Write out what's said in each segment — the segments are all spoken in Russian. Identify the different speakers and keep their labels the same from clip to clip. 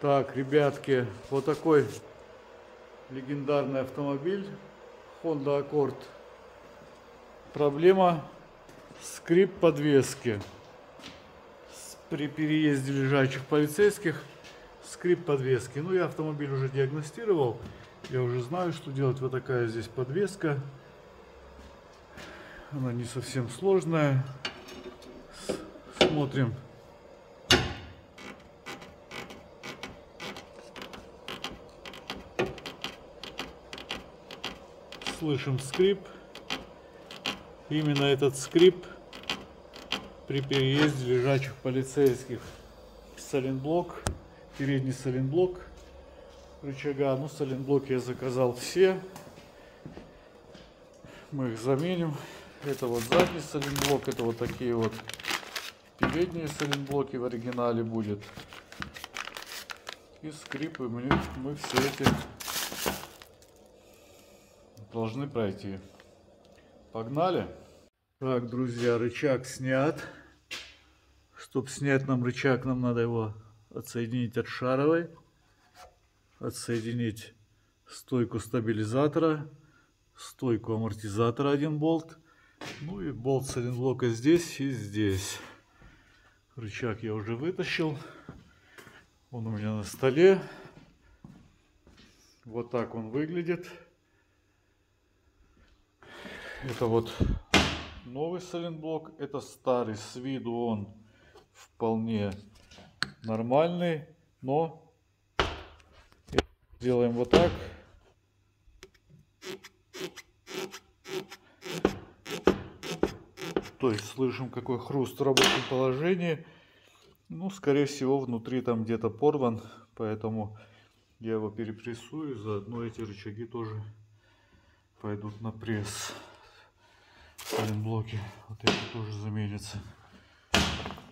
Speaker 1: Так, ребятки, вот такой легендарный автомобиль Honda Accord. Проблема скрип подвески. При переезде лежачих полицейских скрип подвески. Ну, я автомобиль уже диагностировал. Я уже знаю, что делать. Вот такая здесь подвеска. Она не совсем сложная. Смотрим. Слышим скрип. Именно этот скрип при переезде лежачих полицейских. Сайлентблок, передний сайлентблок рычага. Ну, сайлентблоки я заказал все. Мы их заменим. Это вот задний сайлентблок, это вот такие вот передние сайлентблоки в оригинале будет. И скрипы мы все эти должны пройти. Погнали! Так, друзья, рычаг снят. Чтобы снять нам рычаг, нам надо его отсоединить от шаровой. Отсоединить стойку стабилизатора, стойку амортизатора, один болт. Ну и болт сайлентблока здесь и здесь. Рычаг я уже вытащил. Он у меня на столе. Вот так он выглядит. Это вот новый сайлентблок. Это старый. С виду он вполне нормальный. Но делаем вот так. То есть слышим, какой хруст в рабочем положении. Ну, скорее всего, внутри там где-то порван. Поэтому я его перепрессую. Заодно эти рычаги тоже пойдут на пресс. Сайлентблоки. Вот эти тоже заменятся.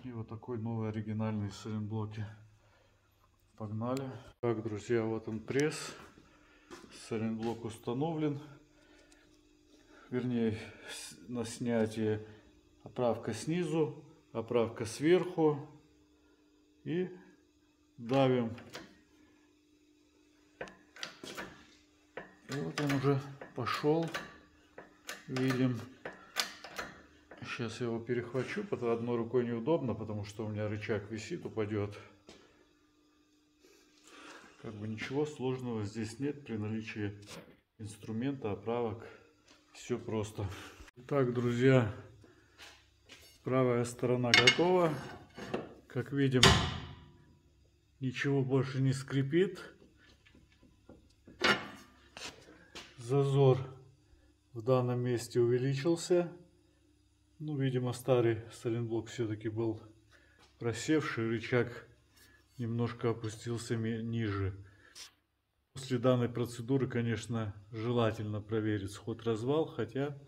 Speaker 1: И вот такой новый оригинальный сайлентблоки. Погнали. Так, друзья, вот он пресс. Сайлентблок установлен. Вернее, на снятие оправка снизу, оправка сверху. И давим. И вот он уже пошел. Видим. Сейчас я его перехвачу, потому одной рукой неудобно, потому что у меня рычаг висит, упадет. Как бы ничего сложного здесь нет при наличии инструмента, оправок. Все просто. Так, друзья, правая сторона готова. Как видим, ничего больше не скрипит. Зазор в данном месте увеличился. Ну, видимо, старый сайлентблок все-таки был просевший. Рычаг немножко опустился ниже. После данной процедуры, конечно, желательно проверить сход-развал, хотя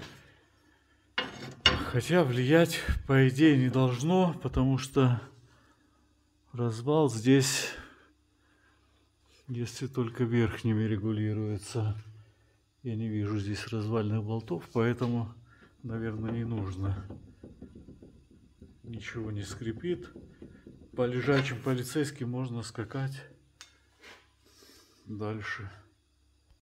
Speaker 1: влиять, по идее, не должно, потому что развал здесь, если только верхними регулируется. Я не вижу здесь развальных болтов, поэтому, наверное, не нужно. Ничего не скрипит. По лежачим полицейским можно скакать дальше.